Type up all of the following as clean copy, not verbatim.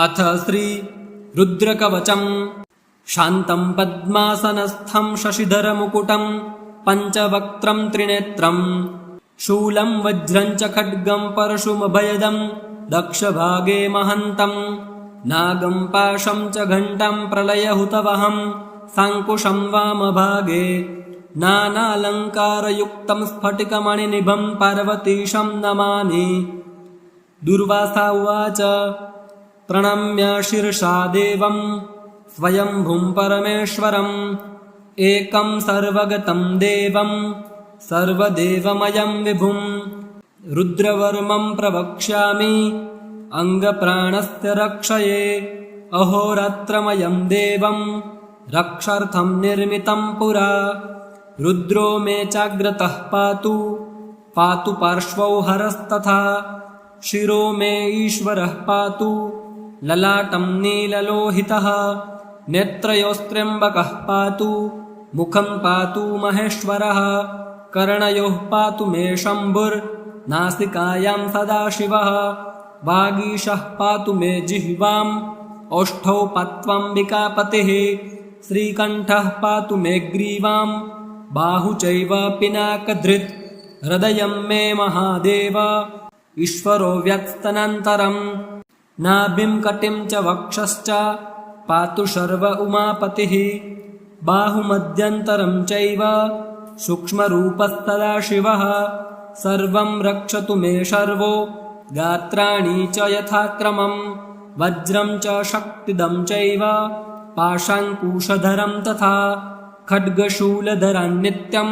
अथ श्री रुद्रकवचम्। शान्तं पद्मासनस्थं शशिधरमुकुटं पञ्चवक्त्रं त्रिनेत्रं शूलं वज्रं च खड्गं परशुमभयदं दक्षभागे महन्तं नागं पाशं च घण्टां प्रलयहुतवहं साङ्कुशं वामभागे नानालङ्कारयुक्तं स्फटिकमणिनिभं पार्वतीशं नमामि। दुर्वासा उवाच प्रणम्य शीर्षा देवं स्वयंभुं परमेश्वरम् एकं सर्वगतं देवं सर्वदेवमयं विभुं रुद्रवर्मं प्रवक्ष्यामि अङ्गप्राणस्य रक्षये। अहोरात्रमयं देवं रक्षार्थं निर्मितं पुरा रुद्रो मे चाग्रतः पातु पातु पार्श्वौ हरस्तथा शिरो मे ईश्वरः पातु ललाटं नीललोहितः नेत्रयोस्त्र्यम्बकः पातु मुखं पातु महेश्वरः कर्णयोः पातु मे शम्भुर्नासिकायां सदाशिवः वागीशः पातु मे जिह्वाम् ओष्ठौ पात्वाम्बिकापतिः श्रीकण्ठः पातु मे ग्रीवां बाहु चैव पिनाकधृत् हृदयं मे महादेव ईश्वरो व्यत्स्तनान्तरम् नाभिं कटिं च वक्षश्च पातु शर्व उमापतिः बाहुमध्यन्तरं चैव सूक्ष्मरूपस्तदा शिवः सर्वं रक्षतु मे शर्वो गात्राणि च यथाक्रमं वज्रं च शक्तिदं चैव पाशाङ्कुशधरं तथा खड्गशूलधरान्नित्यं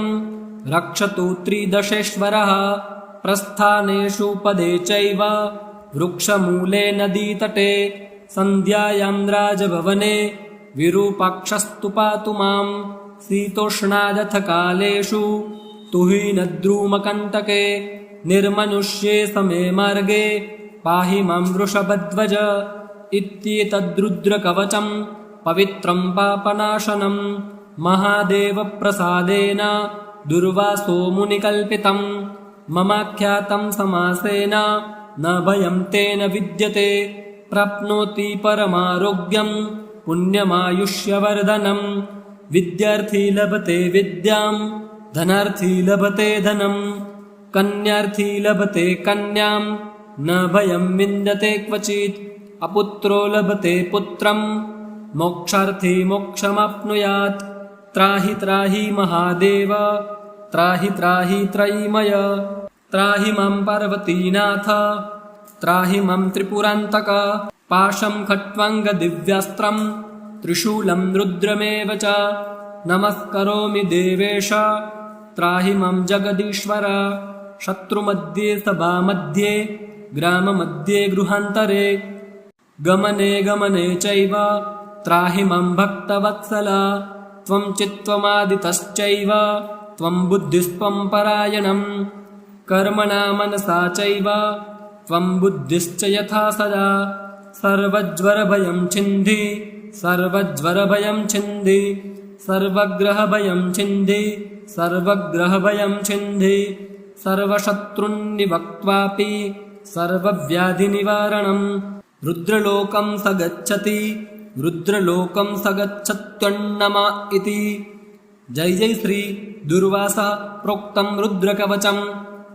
रक्षतु त्रिदशेश्वरः प्रस्थानेषु पदे चैव वृक्षमूले नदीतटे सन्ध्यायां राजभवने विरूपाक्षस्तु पातु मां शीतोष्णादथ कालेषु तुहिनद्रुमकण्टके निर्मनुष्ये समे मार्गे पाहि मां वृषभध्वज इत्येतद्रुद्रकवचं पवित्रं पापनाशनं महादेवप्रसादेन दुर्वासो मुनिकल्पितं ममाख्यातं समासेन न भयं तेन विद्यते प्राप्नोति परमारोग्यं पुण्यमायुष्यवर्धनं विद्यार्थी लभते विद्यां धनार्थी लभते धनं कन्यार्थी लभते कन्यां न भयं विन्दते क्वचित् अपुत्रो लभते पुत्रं मोक्षार्थी मोक्षमाप्नुयात् त्राहि त्राहि महादेव त्राहि त्राहि त्रयीमय त्राहि मां पार्वतीनाथ त्राहि मां त्रिपुरान्तक पाशं खट्वाङ्गदिव्यास्त्रं त्रिशूलं रुद्रमेव च नमस्करोमि देवेश त्राहि मां जगदीश्वर शत्रुमध्ये सभामध्ये ग्राममध्ये गृहान्तरे गमने गमने चैव त्राहि मां भक्तवत्सल त्वं चित्त्वमादितश्चैव त्वं बुद्धिस्त्वं परायणं कर्मणा मनसा चैव त्वं बुद्धिश्च यथा सदा सर्वज्वरभयं छिन्धि सर्वज्वरभयं छिन्धि सर्वग्रहभयं छिन्धि सर्वग्रहभयं छिन्धि सर्वशत्रुन्निवक्त्वापि सर्वव्याधिनिवारणं रुद्रलोकं स गच्छति रुद्रलोकं स गच्छत्यन्नमा इति। जय जय श्री दुर्वासा प्रोक्तं रुद्रकवचम्।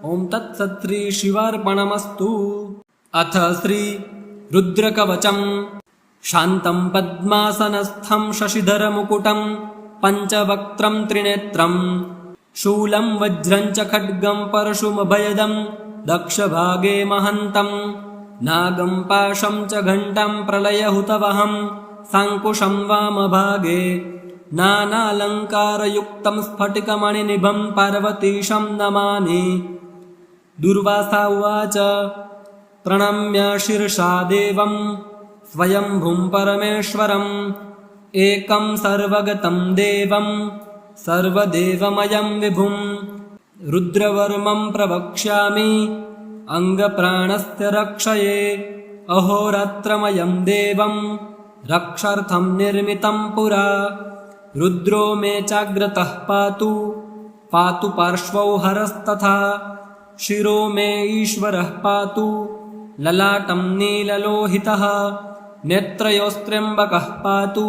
ओं तत्सत् श्री शिवार्पणमस्तु। अथ श्री रुद्रकवचम्। शान्तं पद्मासनस्थं शशिधरमुकुटं पञ्चवक्त्रं त्रिनेत्रं शूलं वज्रं च खड्गं परशुमभयदं दक्षभागे महन्तं नागं पाशं च घण्टां प्रलयहुतवहं साङ्कुशं वामभागे नानालङ्कारयुक्तं स्फटिकमणिनिभं पार्वतीशं नमामि। दुर्वासा उवाच प्रणम्य शीर्षा देवं स्वयंभुं परमेश्वरम् एकं सर्वगतं देवं सर्वदेवमयं विभुं रुद्रवर्मं प्रवक्ष्यामि अङ्गप्राणस्य रक्षये। अहोरात्रमयं देवं रक्षार्थं निर्मितं पुरा रुद्रो मे चाग्रतः पातु पातु पार्श्वौ हरस्तथा शिरो मे ईश्वरः पातु ललाटं नीललोहितः नेत्रयोस्त्र्यम्बकः पातु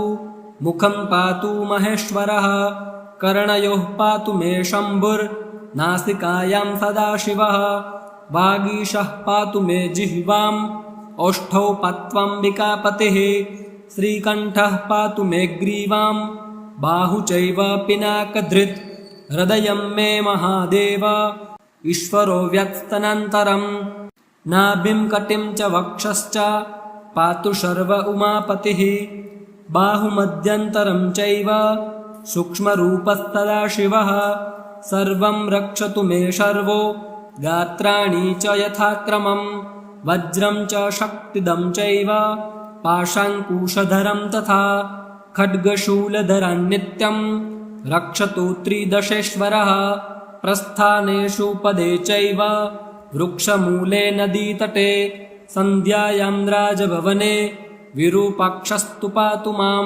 मुखं पातु महेश्वरः कर्णयोः पातु मे शम्भुर्नासिकायां सदाशिवः वागीशः पातु मे जिह्वाम् ओष्ठौ पात्वम्बिकापतिः श्रीकण्ठः पातु मे ग्रीवाम् बाहु चैव पिनाकधृत् हृदयं मे महादेव ईश्वरो व्यक्स्तनन्तरम् नाभिं कटिं च वक्षश्च पातु शर्व उमापतिः बाहुमध्यन्तरं चैव सूक्ष्मरूपस्तदा शिवः सर्वं रक्षतु मे शर्वो गात्राणि च यथाक्रमम् वज्रं च शक्तिदं चैव पाशाङ्कुशधरं तथा खड्गशूलधरं नित्यं रक्षतु त्रिदशेश्वरः प्रस्थानेषु पदे चैव वृक्षमूले नदीतटे सन्ध्यायां राजभवने विरूपाक्षस्तु पातु मां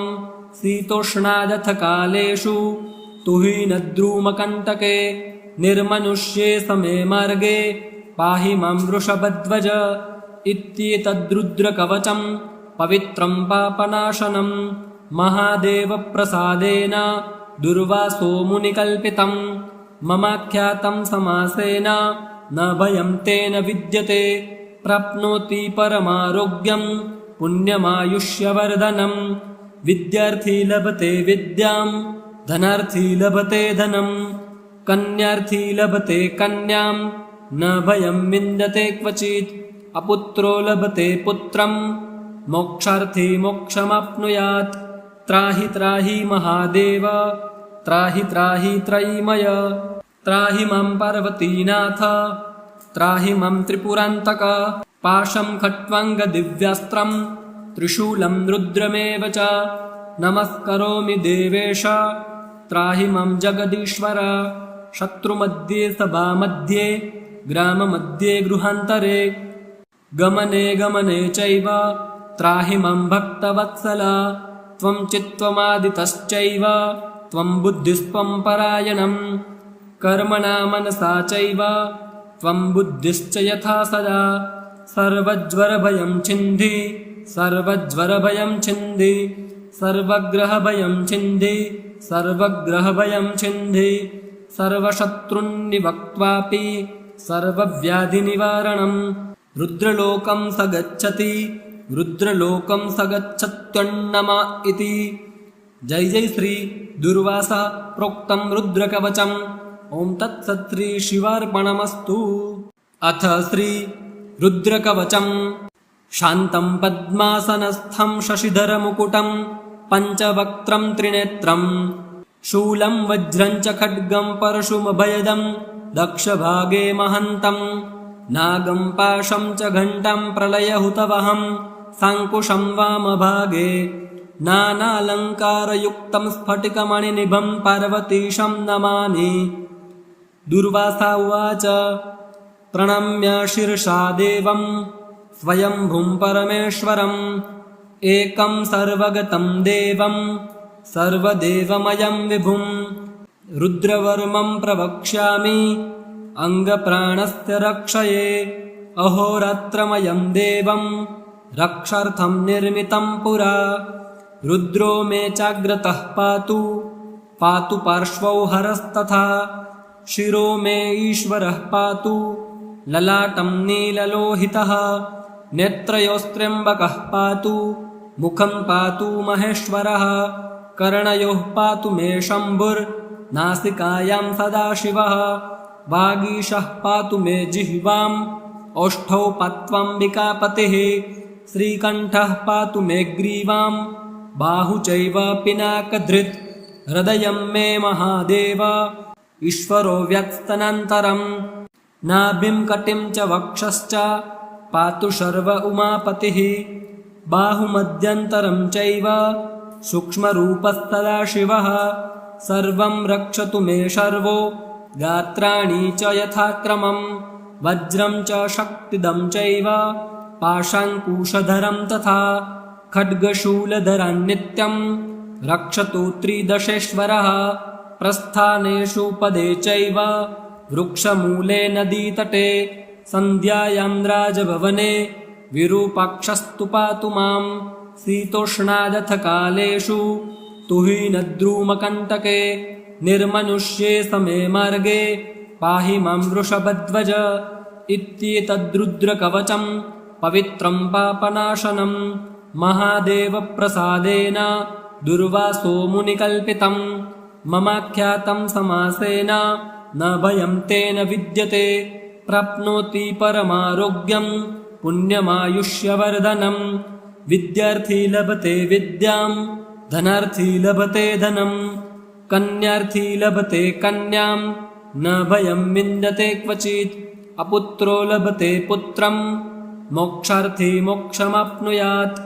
शीतोष्णादथकालेषु तुहिनद्रुमकण्टके निर्मनुष्ये समे मार्गे पाहि मां वृषभध्वज इत्येतद्रुद्रकवचं पवित्रं पापनाशनं महादेवप्रसादेन दुर्वासो मुनिकल्पितं ममाख्यातं समासेन न भयं तेन विद्यते प्राप्नोति परमारोग्यं पुण्यमायुष्यवर्धनं विद्यार्थी लभते विद्यां धनार्थी लभते धनं कन्यार्थी लभते कन्यां न भयं विन्दते क्वचित् अपुत्रो लभते पुत्रं मोक्षार्थी मोक्षमाप्नुयात् त्राहि त्राहि महादेव त्राहि त्राहि त्रयीमय त्राहि मां पार्वतीनाथ त्राहि मां त्रिपुरान्तक पाशं खट्वाङ्गदिव्यास्त्रं त्रिशूलं रुद्रमेव च नमस्करोमि देवेश त्राहि मां जगदीश्वर शत्रुमध्ये सभामध्ये ग्राममध्ये गृहान्तरे गमने गमने चैव त्राहि मां भक्तवत्सल त्वं चित्त्वमादितश्चैव त्वं बुद्धिस्त्वं परायणं कर्मणा मनसा चैव त्वं बुद्धिश्च यथा सदा सर्वज्वरभयं छिन्धि सर्वज्वरभयं छिन्धि सर्वग्रहभयं छिन्धि सर्वग्रहभयं छिन्धि सर्वशत्रुन्निवक्त्वापि सर्वव्याधिनिवारणं रुद्रलोकं स गच्छति रुद्रलोकं स गच्छत्यन्नमा इति। जय जय श्री दुर्वासा प्रोक्तं रुद्रकवचम्। ओं तत्सत् श्री शिवार्पणमस्तु। अथ श्री रुद्रकवचम्। शान्तं पद्मासनस्थं शशिधरमुकुटं पञ्चवक्त्रं त्रिनेत्रं शूलं वज्रं च खड्गं परशुमभयदं दक्षभागे महन्तं नागं पाशं च घण्टां प्रलयहुतवहं साङ्कुशं वामभागे नानालङ्कारयुक्तं स्फटिकमणिनिभं पार्वतीशं नमामि। दुर्वासा उवाच प्रणम्य शीर्षा देवं स्वयंभुं परमेश्वरम् एकं सर्वगतं देवं सर्वदेवमयं विभुं रुद्रवर्मं प्रवक्ष्यामि अङ्गप्राणस्य रक्षये अहोरात्रमयं देवं रक्षार्थं निर्मितं पुरा रुद्रो मे चाग्रतः पातु पातु पार्श्वौ हरस्तथा शिरो मे ईश्वरः पातु ललाटं नीललोहितः नेत्रयोस्त्र्यम्बकः पातु मुखं पातु महेश्वरः कर्णयोः पातु मे शम्भुर्नासिकायां सदाशिवः वागीशः पातु मे जिह्वाम् ओष्ठौ पात्वम्बिकापतिः श्रीकण्ठः पातु मे ग्रीवाम् बाहु चैव पिनाकधृत् हृदयं मे महादेव ईश्वरो व्यक्स्तनन्तरम् नाभिं कटिं च वक्षश्च पातु शर्व उमापतिः बाहुमध्यन्तरं चैव सूक्ष्मरूपस्तदा शिवः सर्वं रक्षतु मे शर्वो गात्राणि च यथाक्रमम् वज्रं च शक्तिदं चैव पाशाङ्कुशधरं तथा खड्गशूलधरं नित्यं रक्षतु त्रिदशेश्वरः प्रस्थानेषु पदे चैव वृक्षमूले नदीतटे सन्ध्यायां राजभवने विरूपाक्षस्तु पातु मां शीतोष्णादथ कालेषु तुहिनद्रुमकण्टके निर्मनुष्ये समे मार्गे पाहि मां वृषभध्वज इत्येतद्रुद्रकवचं पवित्रं पापनाशनं महादेवप्रसादेन दुर्वासो मुनिकल्पितं ममाख्यातं समासेन न भयं तेन विद्यते प्राप्नोति परमारोग्यं पुण्यमायुष्यवर्धनं विद्यार्थी लभते विद्यां धनार्थी लभते धनं कन्यार्थी लभते कन्यां न भयं विन्दते क्वचित् अपुत्रो लभते पुत्रं मोक्षार्थी मोक्षमाप्नुयात्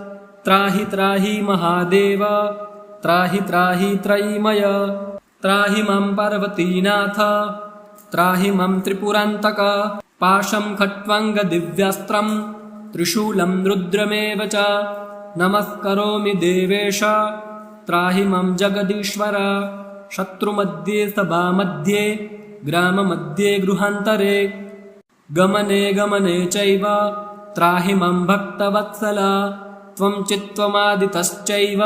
त्राहि त्राहि महादेव त्राहि त्राहि त्रयीमय त्राहि मां पार्वतीनाथ त्राहि मां त्रिपुरान्तक पाशं खट्वाङ्गदिव्यास्त्रं त्रिशूलं रुद्रमेव च नमस्करोमि देवेश त्राहि मां जगदीश्वर शत्रुमध्ये सभामध्ये ग्राममध्ये गृहान्तरे गमने गमने चैव त्राहि मां भक्तवत्सल त्वं चित्त्वमादितश्चैव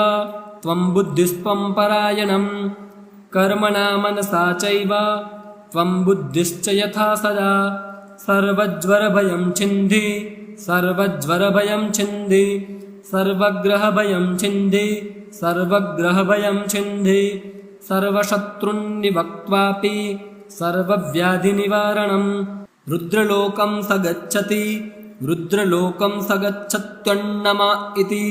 त्वं बुद्धिस्त्वं परायणं कर्मणा मनसा चैव त्वं बुद्धिश्च यथा सदा सर्वज्वरभयं छिन्धि सर्वज्वरभयं छिन्धि सर्वग्रहभयं छिन्धि सर्वग्रहभयं छिन्धि सर्वशत्रुन्निवक्त्वापि सर्वव्याधिनिवारणं रुद्रलोकं स गच्छति रुद्रलोकं स गच्छत्यन्नमा इति।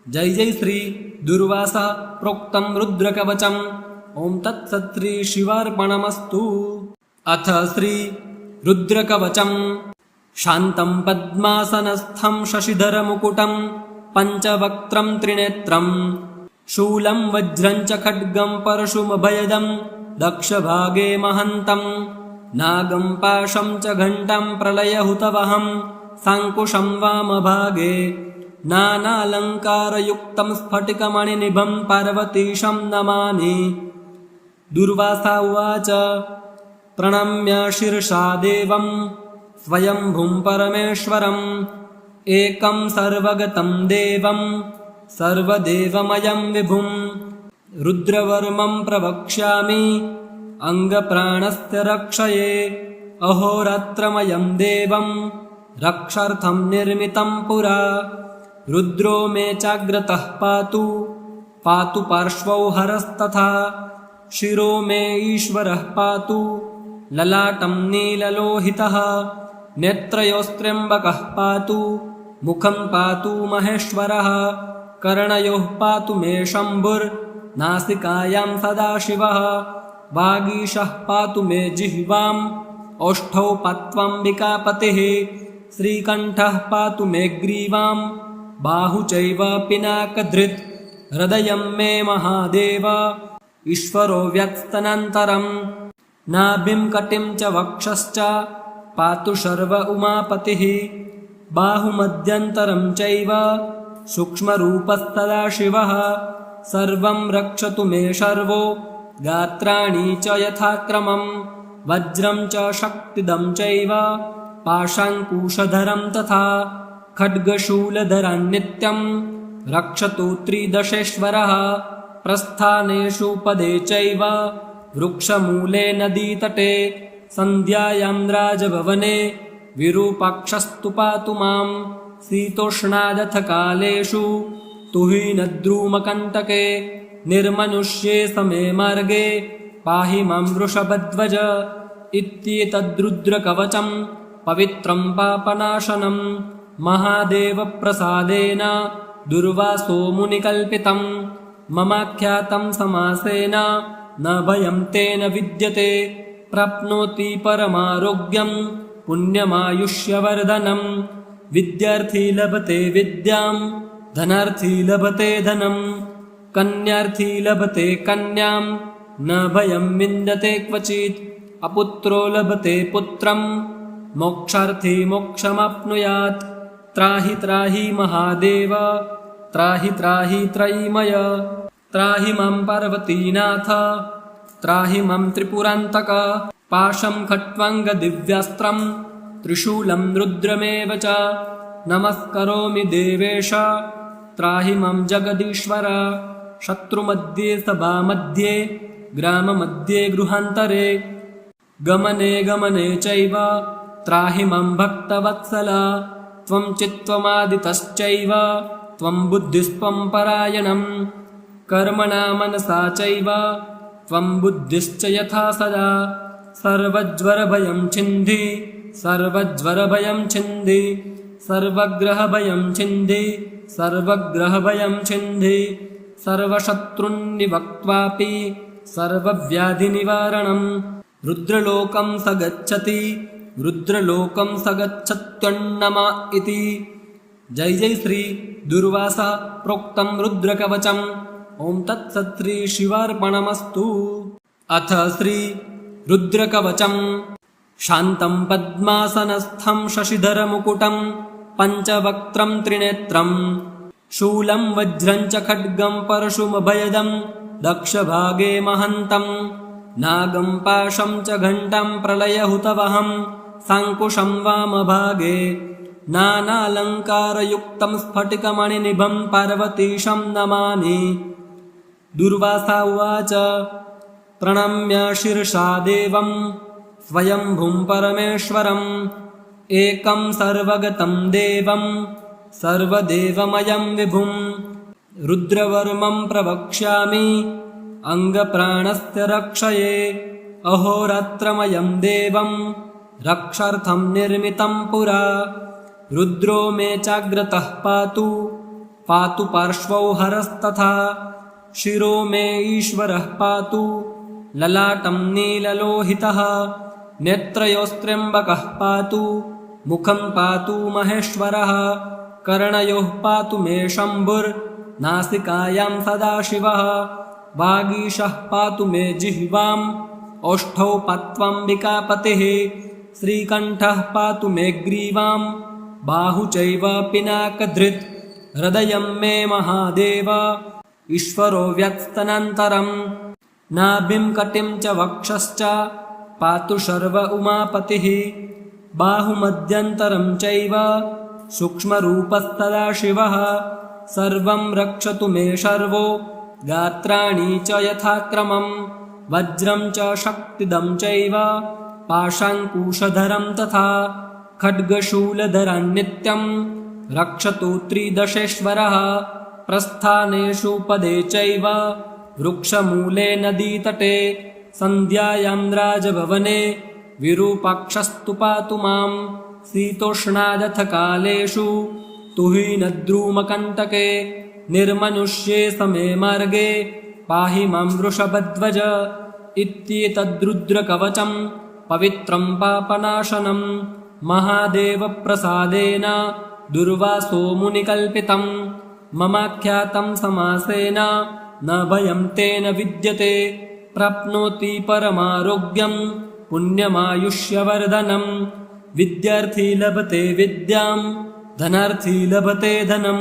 जय जय श्री दुर्वासा प्रोक्तं रुद्रकवचम्। ओं तत्सत् श्री शिवार्पणमस्तु। अथ श्री रुद्रकवचम्। शान्तं पद्मासनस्थं शशिधरमुकुटं पञ्चवक्त्रं त्रिनेत्रं शूलं वज्रं च खड्गं परशुमभयदं दक्षभागे महन्तं नागं पाशं च घण्टां प्रलयहुतवहं साङ्कुशं वामभागे नानालङ्कारयुक्तं स्फटिकमणिनिभं पार्वतीशं नमामि। दुर्वासा उवाच प्रणम्य शीर्षा देवं स्वयंभुं परमेश्वरम् एकं सर्वगतं देवं सर्वदेवमयं विभुं रुद्रवर्मं प्रवक्ष्यामि अङ्गप्राणस्य रक्षये अहोरात्रमयं देवं रक्षार्थं निर्मितं पुरा रुद्रो मे चाग्रतः पातु पातु पार्श्वौ हरस्तथा शिरो मे ईश्वरः पातु ललाटं नीललोहितः नेत्रयोस्त्र्यम्बकः पातु मुखं पातु महेश्वरः कर्णयोः पातु मे शम्भुर्नासिकायां सदाशिवः वागीशः पातु मे जिह्वाम् ओष्ठौ पात्वाम्बिकापतिः श्रीकण्ठः पातु मे ग्रीवां बाहु चैव पिनाकधृत् हृदयं मे महादेव ईश्वरो व्यत्स्तनान्तरं नाभिं कटिं च वक्षश्च पातु शर्व उमापतिः बाहुमध्यन्तरं चैव सूक्ष्मरूपस्तदा शिवः सर्वं रक्षतु मे शर्वो गात्राणि च यथाक्रमं वज्रं च शक्तिदं चैव पाशाङ्कुशधरं तथा खड्गशूलधरान्नित्यं रक्षतु त्रिदशेश्वरः प्रस्थानेषु पदे चैव वृक्षमूले नदीतटे सन्ध्यायां राजभवने विरूपाक्षस्तु पातु मां शीतोष्णादथ कालेषु तुहिनद्रुमकण्टके निर्मनुष्ये समे मार्गे पाहि मां वृषभध्वज इत्येतद्रुद्रकवचं पवित्रं पापनाशनं महादेवप्रसादेन दुर्वासो मुनिकल्पितं ममाख्यातं समासेन न भयं तेन विद्यते प्राप्नोति परमारोग्यं पुण्यमायुष्यवर्धनं विद्यार्थी लभते विद्यां धनार्थी लभते धनं कन्यार्थी लभते कन्यां न भयं विन्दते क्वचित् अपुत्रो लभते पुत्रं मोक्षार्थी मोक्षमाप्नुयात् त्राहि त्राहि महादेव त्राहि त्राहि त्रयीमय त्राहि मां पार्वतीनाथ त्राहि मां त्रिपुरान्तक पाशं खट्वाङ्गदिव्यास्त्रं त्रिशूलं रुद्रमेव च नमस्करोमि देवेश त्राहि मां जगदीश्वर शत्रुमध्ये सभामध्ये ग्राममध्ये गृहान्तरे गमने गमने चैव त्राहि मां भक्तवत्सल त्वं चित्त्वमादितश्चैव त्वं बुद्धिस्त्वं परायणं कर्मणा मनसा चैव त्वं बुद्धिश्च यथा सदा सर्वज्वरभयं छिन्धि सर्वज्वरभयं छिन्धि सर्वग्रहभयं छिन्धि सर्वग्रहभयं छिन्धि सर्वशत्रुन्निवक्त्वापि सर्वव्याधिनिवारणं रुद्रलोकं स गच्छति रुद्रलोकं स गच्छत्यन्नम इति। जय जय श्री दुर्वासा प्रोक्तं रुद्रकवचम्। ओं तत्सत् श्री शिवार्पणमस्तु। अथ श्री रुद्रकवचम्। शान्तं पद्मासनस्थं शशिधरमुकुटं पञ्चवक्त्रं त्रिनेत्रं शूलं वज्रं च खड्गं परशुमभयदं दक्षभागे महन्तं नागं पाशं च घण्टां प्रलयहुतवहं साङ्कुशं वामभागे नानालङ्कारयुक्तं स्फटिकमणिनिभं पार्वतीशं नमामि। दुर्वासा उवाच प्रणम्य शिरसा देवं स्वयंभुं परमेश्वरम् एकं सर्वगतं देवं सर्वदेवमयं विभुं रुद्रवर्मं प्रवक्ष्यामि अङ्गप्राणस्य रक्षये अहोरात्रमयं देवं रक्षार्थं निर्मितं पुरा रुद्रो मे चाग्रतः पातु पातु पार्श्वौ हरस्तथा शिरो मे ईश्वरः पातु ललाटं नीललोहितः नेत्रयोस्त्र्यम्बकः पातु मुखं पातु महेश्वरः कर्णयोः पातु मे शम्भुर्नासिकायां सदाशिवः वागीशः पातु मे जिह्वाम् ओष्ठौ पात्वाम्बिकापतिः श्रीकण्ठः पातु मे ग्रीवाम् बाहु चैव पिनाकधृत् हृदयं मे महादेव ईश्वरो व्यत्स्तनान्तरम् नाभिं कटिं च वक्षश्च पातु शर्व उमापतिः बाहुमध्यन्तरं चैव सूक्ष्मरूपस्तदा शिवः सर्वं रक्षतु मे शर्वो गात्राणि च यथाक्रमं वज्रं च शक्तिदं चैव पाशाङ्कुशधरं तथा खड्गशूलधरान्नित्यं रक्षतु त्रिदशेश्वरः प्रस्थानेषु पदे चैव वृक्षमूले नदीतटे सन्ध्यायां राजभवने विरूपाक्षस्तु पातु मां शीतोष्णादथकालेषु तुहिनद्रुमकण्टके निर्मनुष्ये समे मार्गे पाहि मां वृषभध्वज इत्येतद्रुद्रकवचं पवित्रं पापनाशनं महादेवप्रसादेन दुर्वासो मुनिकल्पितं ममाख्यातं समासेन न भयं तेन विद्यते प्राप्नोति परमारोग्यं पुण्यमायुष्यवर्धनं विद्यार्थी लभते विद्यां धनार्थी लभते धनं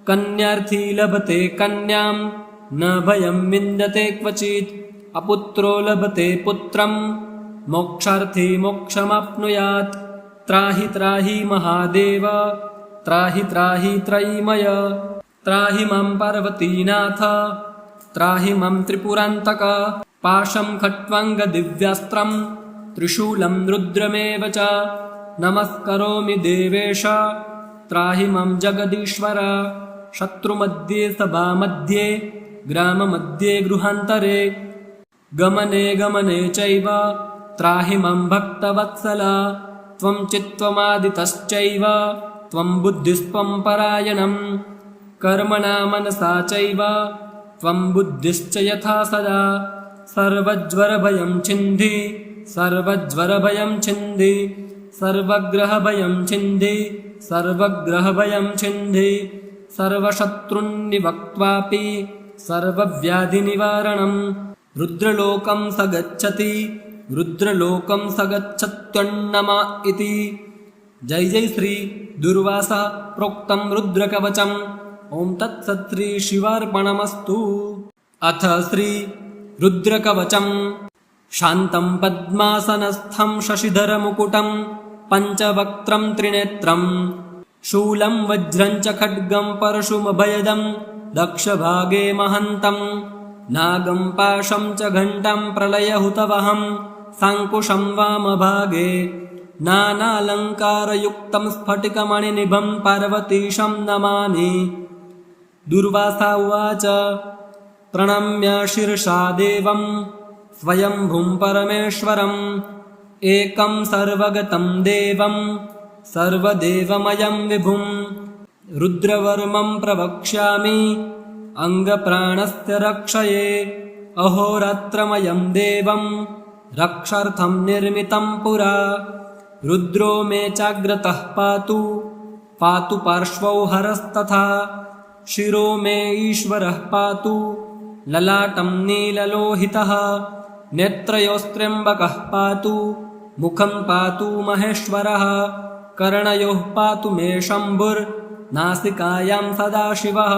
कन्यार्थी लभते कन्यां न भयं विन्दते क्वचित् अपुत्रो लभते पुत्रं मोक्षार्थी मोक्षमाप्नुयात् त्राहि त्राहि महादेव त्राहि त्राहि त्रयीमय त्राहि मां पार्वतीनाथ त्राहि मां त्रिपुरान्तक पाशं खट्वाङ्गदिव्यास्त्रं त्रिशूलं रुद्रमेव च नमस्करोमि देवेश त्राहि मां जगदीश्वर शत्रुमध्ये सभामध्ये ग्राममध्ये गृहान्तरे गमने गमने चैव त्राहि मां भक्तवत्सल त्वं चित्त्वमादितश्चैव त्वं बुद्धिस्त्वं परायणं कर्मणा मनसा चैव त्वं बुद्धिश्च यथा सदा सर्वज्वरभयं छिन्धि सर्वज्वरभयं छिन्धि सर्वग्रहभयं छिन्धि सर्वग्रहभयं छिन्धि सर्वशत्रुन्निवक्त्वापि सर्वव्याधिनिवारणं रुद्रलोकं स गच्छति रुद्रलोकं स गच्छत्यन्नम इति। जय जय श्री दुर्वासा प्रोक्तं रुद्रकवचम्। ओं तत्सत् श्री शिवार्पणमस्तु। अथ श्री रुद्रकवचम्। शान्तं पद्मासनस्थं शशिधरमुकुटं पञ्चवक्त्रं त्रिनेत्रं शूलं वज्रं च खड्गं परशुमभयदं दक्षभागे महन्तं नागं पाशं च घण्टं प्रलयहुतवहं साङ्कुशं वामभागे नानालङ्कारयुक्तं स्फटिकमणिनिभं पार्वतीशं नमामि। दुर्वासा उवाच प्रणम्य शीर्षा देवं स्वयंभुं परमेश्वरम् एकं सर्वगतं देवं सर्वदेवमयं विभुं रुद्रवर्मं प्रवक्ष्यामि अङ्गप्राणस्य रक्षये। अहोरात्रमयं देवं रक्षार्थं निर्मितं पुरा रुद्रो मे चाग्रतः पातु पातु पार्श्वौ हरस्तथा शिरो मे ईश्वरः पातु ललाटं नीललोहितः नेत्रयोस्त्र्यम्बकः पातु मुखं पातु महेश्वरः कर्णयोः पातु मे शम्भुर्नासिकायां सदाशिवः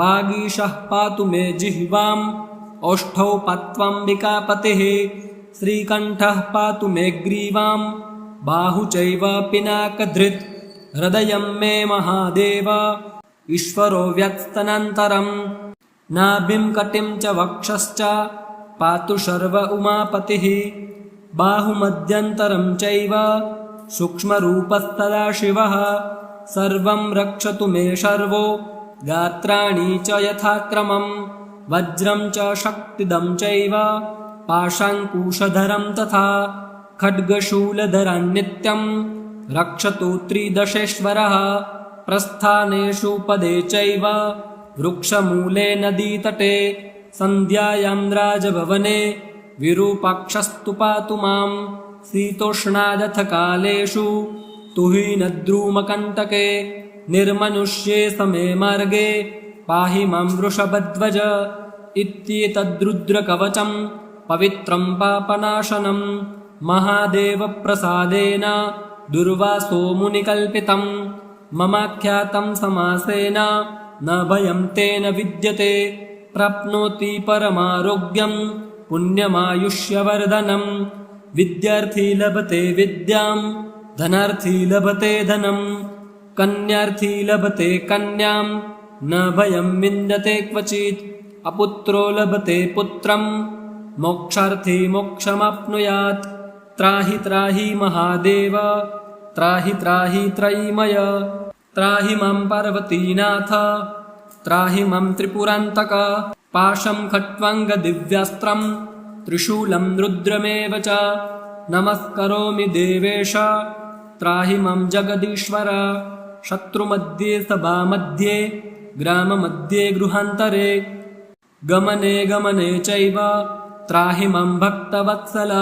वागीशः पातु मे जिह्वाम् ओष्ठौ पात्वाम्बिकापतिः श्रीकण्ठः पातु मे ग्रीवां बाहु चैव पिनाकधृत् हृदयं मे महादेव ईश्वरो व्यत्स्तनन्तरम् नाभिं कटिं च वक्षश्च पातु शर्व उमापतिः बाहुमध्यन्तरं चैव सूक्ष्मरूपस्तदा शिवः सर्वं रक्षतु मे शर्वो गात्राणि च यथाक्रमं वज्रं च शक्तिदं चैव पाशाङ्कुशधरं तथा खड्गशूलधरान् नित्यं रक्षतु त्रिदशेश्वरः प्रस्थानेषु पदे चैव वृक्षमूले नदीतटे सन्ध्यायां राजभवने विरूपाक्षस्तु पातु मां शीतोष्णादथ कालेषु तुहिनद्रुमकण्टके निर्मनुष्ये समे मार्गे पाहि मां वृषभध्वज इत्येतद्रुद्रकवचं पवित्रं पापनाशनं महादेवप्रसादेन दुर्वासो मुनिकल्पितं ममाख्यातं समासेन न भयं तेन विद्यते प्राप्नोति परमारोग्यं पुण्यमायुष्यवर्धनं विद्यार्थी लभते विद्यां धनार्थी लभते धनं कन्यार्थी लभते कन्यां न भयं विन्दते क्वचित् अपुत्रो लभते पुत्रं मोक्षार्थी मोक्षमाप्नुयात् त्राहि त्राहि महादेव त्राहि त्राहि त्रयीमय त्राहि मां पार्वतीनाथ त्राहि मां त्रिपुरान्तक पाशं खट्वाङ्गदिव्यास्त्रं त्रिशूलं रुद्रमेव च नमस्करोमि देवेश त्राहि मां जगदीश्वर शत्रुमध्ये सभामध्ये ग्राममध्ये गृहान्तरे गमने गमने चैव त्राहि मां भक्तवत्सल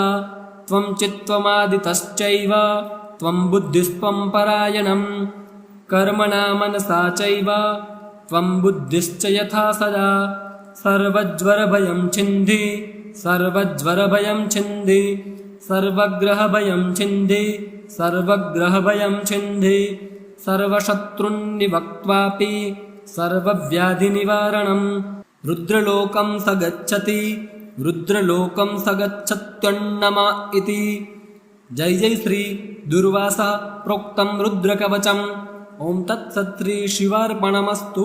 त्वं चित्त्वमादितश्चैव त्वं बुद्धिस्त्वं परायणं कर्मणा मनसा चैव त्वं बुद्धिश्च यथा सदा सर्वज्वरभयं छिन्धि सर्वज्वरभयं छिन्धि सर्वग्रहभयं छिन्धि सर्वग्रहभयं छिन्धि सर्वशत्रुन्निवक्त्वापि सर्वव्याधिनिवारणं रुद्रलोकं स गच्छति रुद्रलोकं स गच्छत्यन्नमा इति। जय जय श्री दुर्वासा प्रोक्तं रुद्रकवचम्। ओं तत्सत् श्री शिवार्पणमस्तु।